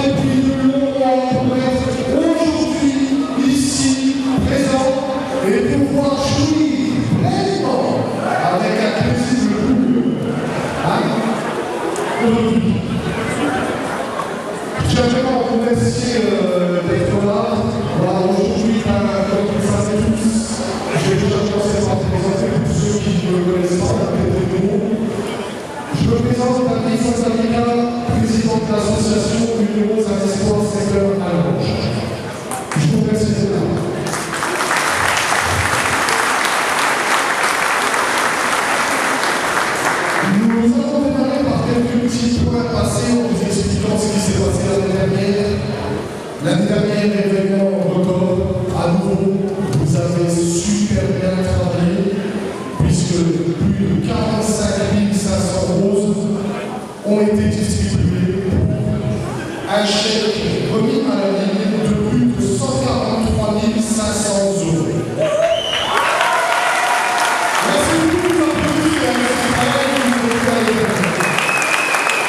depuis de longs mois pour être aujourd'hui ici, présent, et pouvoir jouir pleinement avec un plaisir plus. Aujourd'hui, j'aimerais vous remercier d'être là. Voilà, aujourd'hui, comme vous le savez tous, je vais déjà commencer par vous présenter pour ceux qui ne me connaissent pas, je me présente David Sansalika, président de l'association Une Rose à l'Espoir secteur à l'Orange. Je vous remercie d'être là. Nous allons démarrer par quelques petits points passés en vous expliquant ce qui s'est passé l'année dernière. L'année dernière, événement record, à nouveau, vous avez super bien travaillé, puisque plus de 45 500 roses ont été distribuées. Un chèque remis à la ligne de plus de 143 500 euros. Merci beaucoup pour l'applaudissement et merci travail que vous avez fait.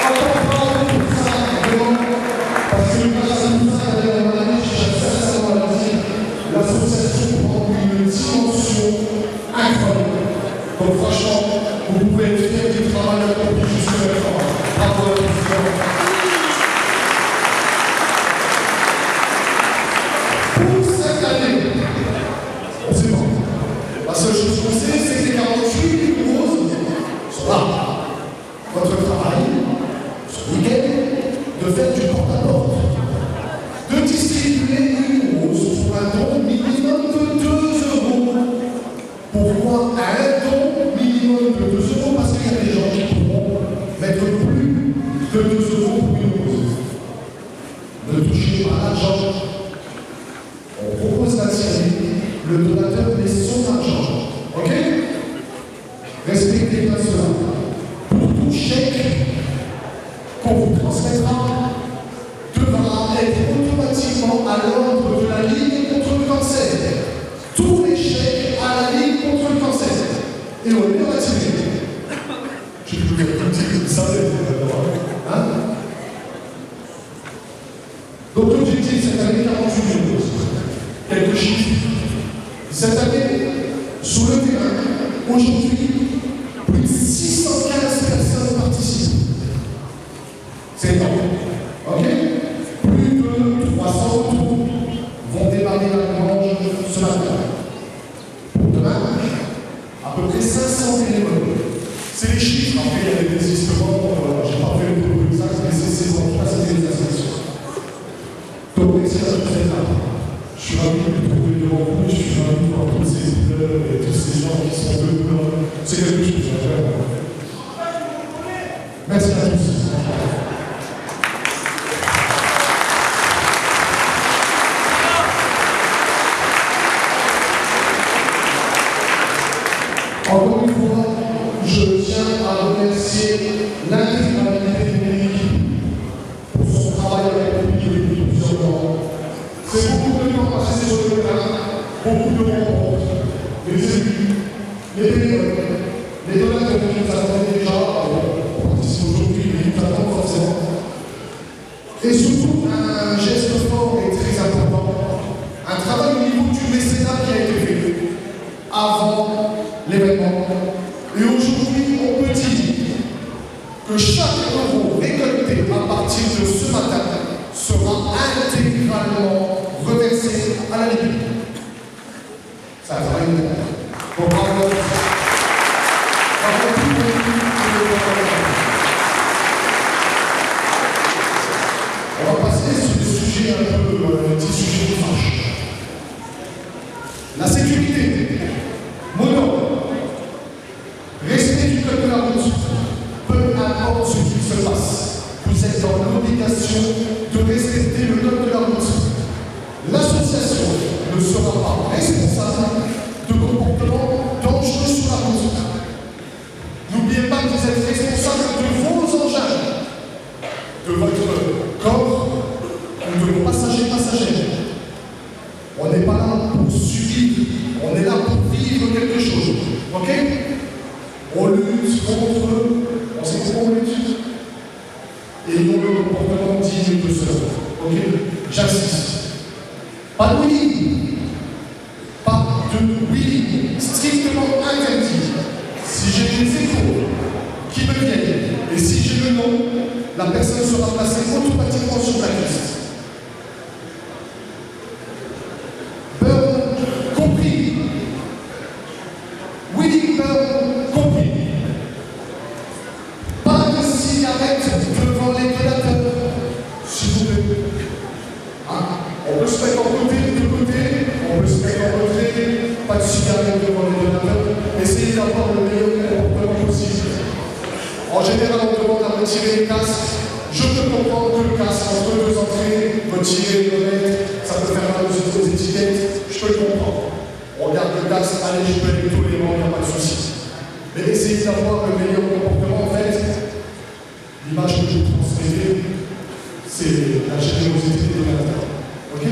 Encore bravo pour ça, vraiment, parce que grâce à tout ça, l'association prend une dimension incroyable. Donc franchement, vous pouvez être fiers du travail accompli jusqu'à maintenant. Bravo à la présidente. Pour cette année, on sait pas. La seule chose qu'on sait, c'est que les 48 roses sont là. Votre travail, ce week-end, de faire du porte-à-porte, de distribuer une rose pour un don minimum de 2 euros. Pourquoi un don minimum de 2 euros? Parce qu'il y a des gens qui pourront mettre plus de 2 euros pour une rose. Ne touchez pas l'argent. On propose d'attirer le donateur met son argent. Ok? Respectez bien cela. Pour tout chèque qu'on vous transmettra, devra être automatiquement à l'ordre de la Ligue contre le cancer. Tous les chèques à la Ligue contre le cancer. Et on est bien attiré. Je peux vous dire que vous savez, hein? Donc l'objectif cette année, 48 000 roses. Quelques chiffres. Cette année, sur le terrain, aujourd'hui, plus de 615 personnes participent. C'est énorme. Ok? Plus de 300 autour vont démarrer la grange ce matin. Pour demain, à peu près 500 bénévoles. C'est les chiffres, après il y a des désistements, je n'ai pas fait le plus exact, mais c'est en tout cas c'est des associations. Donc merci à tous les là. Je suis ravi de vous trouver devant vous, je suis ravi de voir tous ces leaders et tous ces gens qui sont venus. C'est quelque chose à faire. Merci à tous. Encore une fois, je tiens à remercier l'intégralité de mon équipe pour son travail avec le public depuis plusieurs temps. C'est beaucoup de temps passé sur le terrain, beaucoup de rencontres, les élus, les bénévoles, les donateurs qui nous attendaient déjà, on participe aujourd'hui, mais ils nous attendent forcément. Et surtout, un geste fort et très important, un travail au niveau du mécénat qui a été fait avant l'événement. Et aujourd'hui, on peut dire que chaque euro récolté à partir de ce matin sera intégralement reversé à la Ligue. Ça va être bon. Bravo. On va passer sur des sujets un peu, des petits sujets qui fâchent. La sécurité. Mono. Respect du code de la route. Peu importe ce qu'il se passe, vous êtes dans l'obligation de respecter le code de la route. L'association ne sera pas responsable de comportements dangereux sur la route. N'oubliez pas que vous êtes responsable de vos engins, de votre corps ou de vos passagers. On n'est pas là pour subir, on est là pour vivre quelque chose. Ok? On lutte contre, on sait comment on lutte. Et ils ont le comportement digne de cela. Pas de oui. Pas de oui. Strictement interdit. Si j'ai des échos qui me viennent, et si j'ai le nom, la personne sera placée automatiquement sur la liste. Burn compris. Willy Burn compris. Pas de cigarette devant les prédateurs, s'il vous plaît. On peut se mettre en côté, de côté, on peut se mettre en côté, pas de cigarette devant les prédateurs. Essayez d'avoir le meilleur comportement possible. En général, on demande à retirer les casques. Je peux comprendre que le casque entre deux entrées, retirer le mettre, ça peut faire mal aux étiquettes. Je peux le comprendre. On regarde le casque, allez, je peux aller tolérant, il n'y a pas de souci. Mais essayez d'avoir le meilleur comportement. En fait, l'image que je vous transmettez, c'est la générosité de l'État. Ok?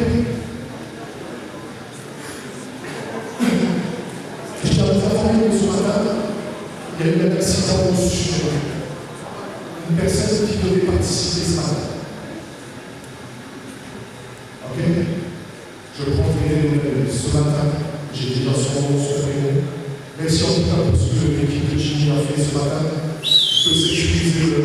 Je tiens à vous informer que ce matin, il y a eu un accident au sud. Une personne qui devait participer ce matin. Ok? Je prendrai ce matin, j'ai déjà son nom, son prénom. Merci en tout cas pour ce que l'équipe de Jimmy a fait ce matin. Je peux sécuriser le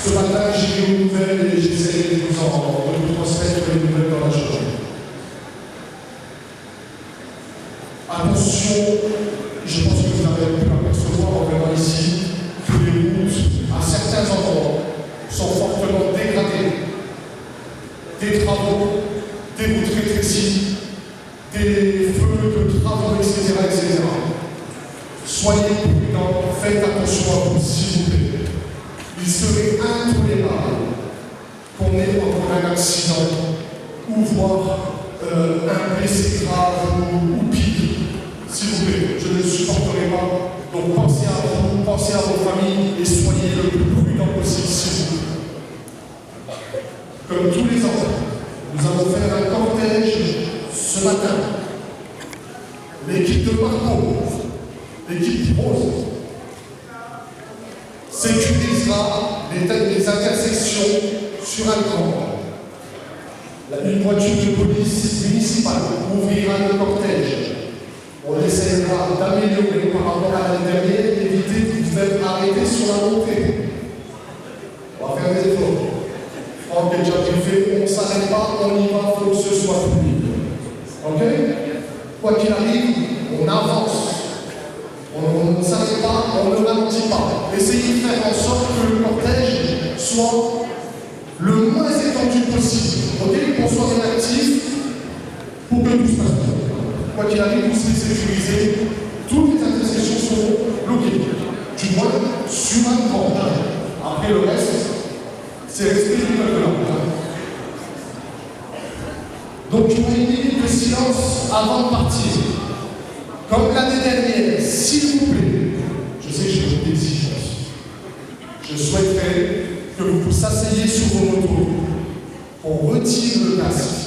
Ce matin, j'ai eu une nouvelle et j'essaie de vous transmettre les nouvelles dans la journée. Attention, je pense que vous avez pu apercevoir en venant ici que les routes, à certains endroits, sont fortement dégradées. Des travaux, des routes rétrécies, des feux de travaux, etc. Soyez prudents, faites attention à vous, s'il vous plaît. Il serait intolérable qu'on ait encore un accident ou voir un blessé grave ou pire. S'il vous plaît, je ne supporterai pas. Donc pensez à vous, pensez à vos familles et soyez le plus prudent possible, s'il vous plaît. Comme tous les ans, nous allons faire un cortège ce matin. L'équipe de Marco, l'équipe rose, sécurisera les intersections sur un grand. Une voiture de police municipale ouvrira le cortège. On essaiera d'améliorer par rapport à l'année dernière, éviter de vous faire arrêter sur la montée. On va faire des efforts. Franck est déjà briefé, on ne s'arrête pas, on y va, il faut que ce soit fluide. Ok? Quoi qu'il arrive, on avance. On ne s'arrête pas, on ne ralentit pas. Essayez de faire en sorte que le cortège soit le moins étendu possible. Ok? Qu'on soit réactif pour que tout se passe bien. Quoi qu'il arrive, vous serez sécurisé. Toutes les intersections sont bloquées. Du moins, sur un grand. Après le reste, c'est respect du peuple là. Donc, il y aura une minute de silence avant de partir. Comme l'année dernière, s'il vous plaît, je sais que j'ai beaucoup d'exigences. Je souhaiterais que vous vous asseyez sur vos motos. On retire le casque.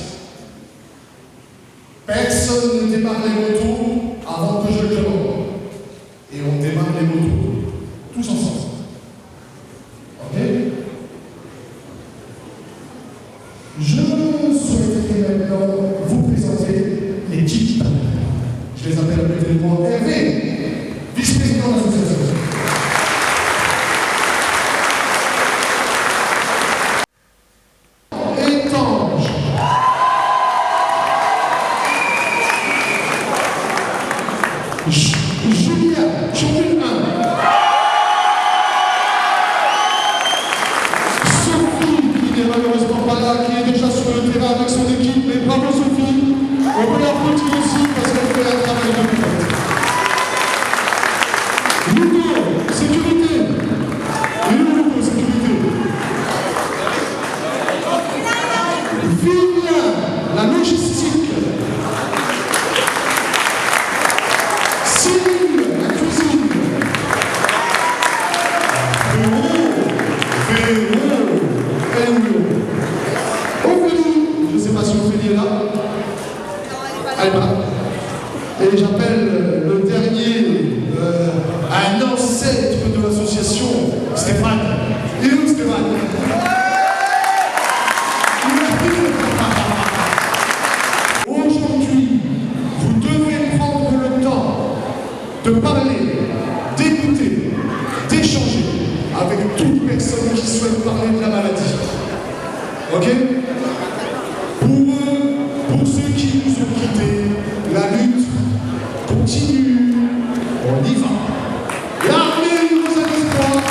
Personne ne démarre les motos avant que je le demande. Et on démarre les motos tous ensemble. Ok? Je souhaiterais maintenant vous présenter l'équipe. Je les appelle peut-être Hervé, vice-président de l'association. Étange. Julien, Chopin 1. Sophie, qui n'est malheureusement pas là, qui est déjà sur le terrain avec son équipe, mais bravo Sophie. On peut l'applaudir aussi parce qu'elle fait un travail de pilote. Ludo, sécurité. Et Ludo, sécurité. Vigna, la logistique. Céline, la cuisine. Véro. Ophélie, je ne sais pas si Ophélie est là. Et j'appelle le dernier, un ancêtre de l'association. personnes qui souhaitent parler de la maladie. Ok? Pour ceux qui nous ont quittés, la lutte continue. On y va. L'armée nous a espoir.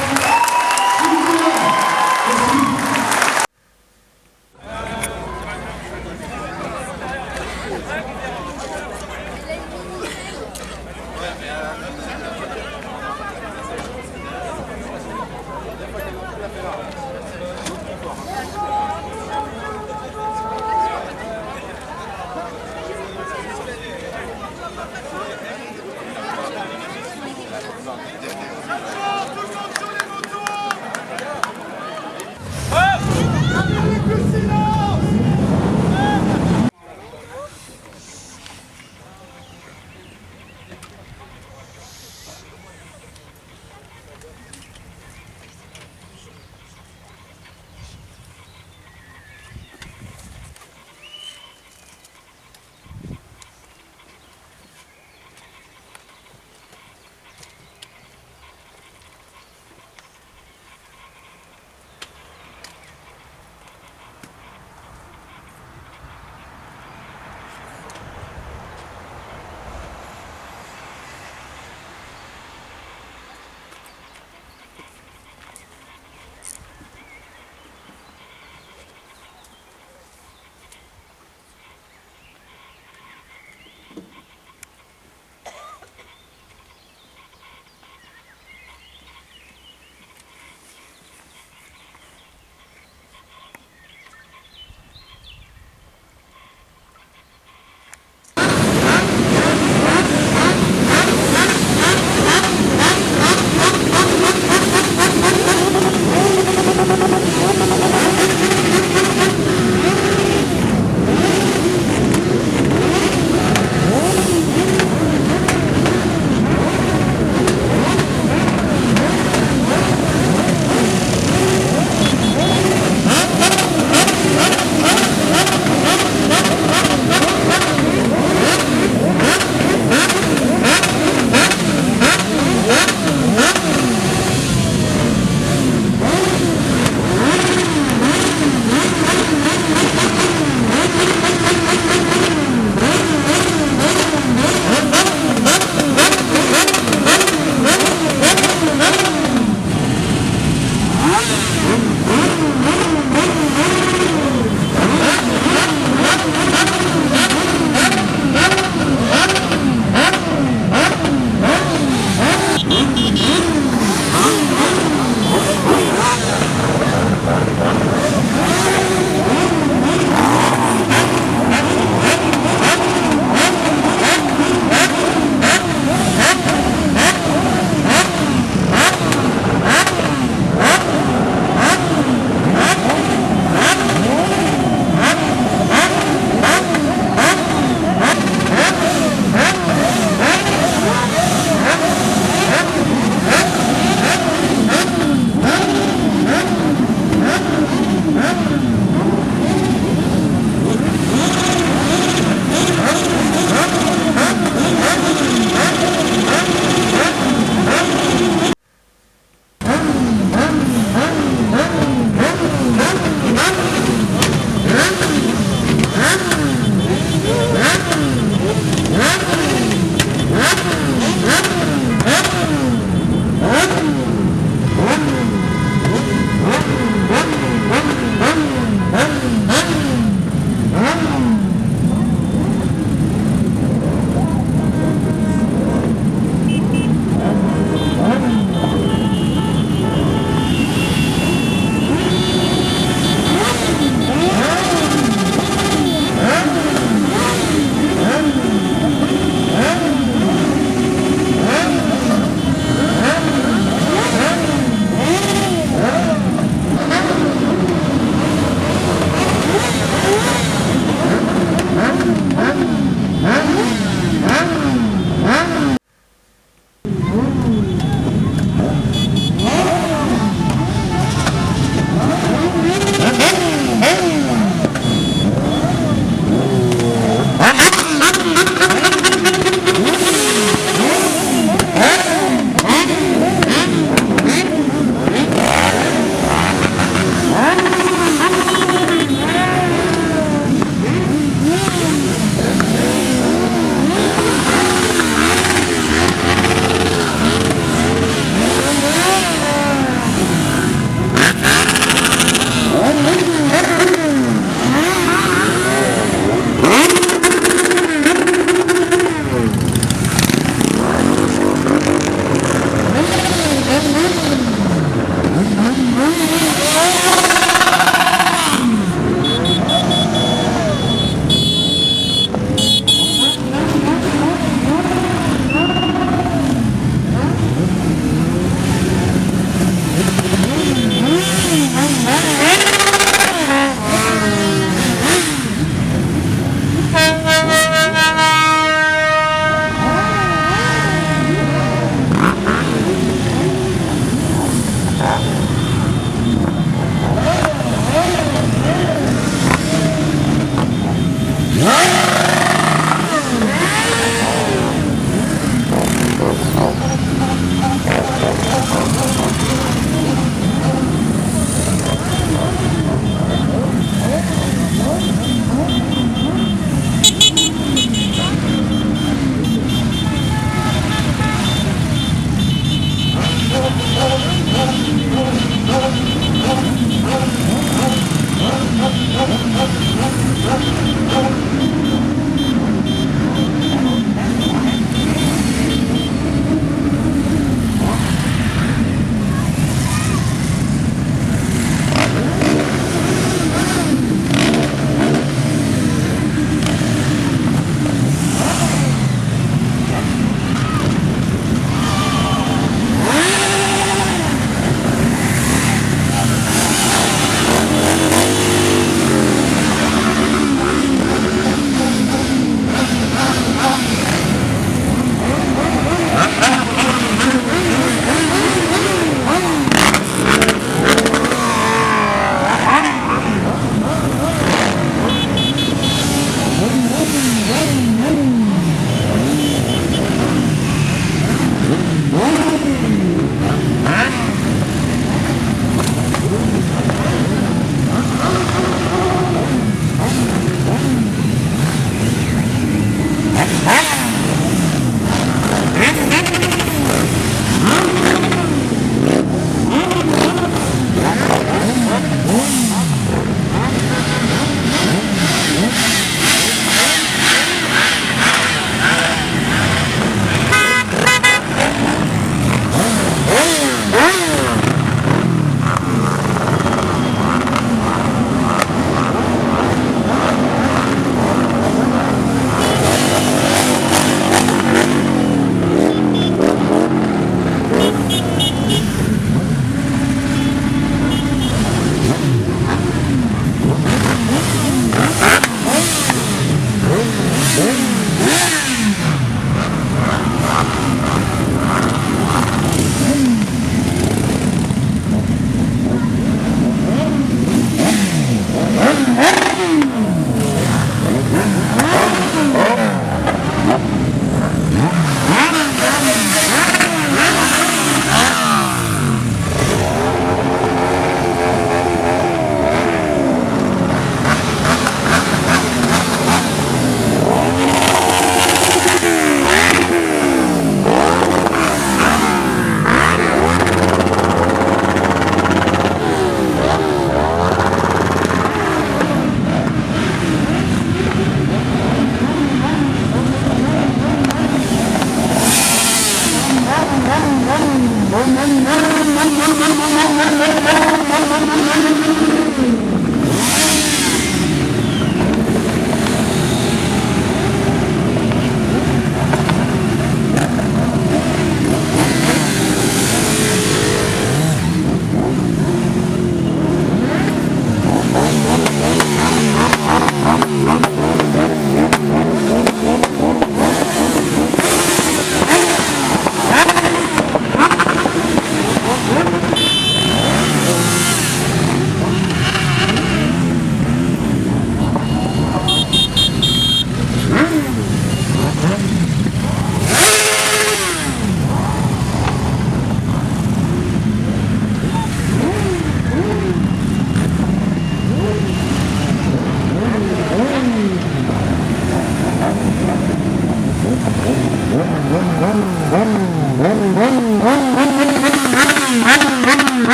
Merci.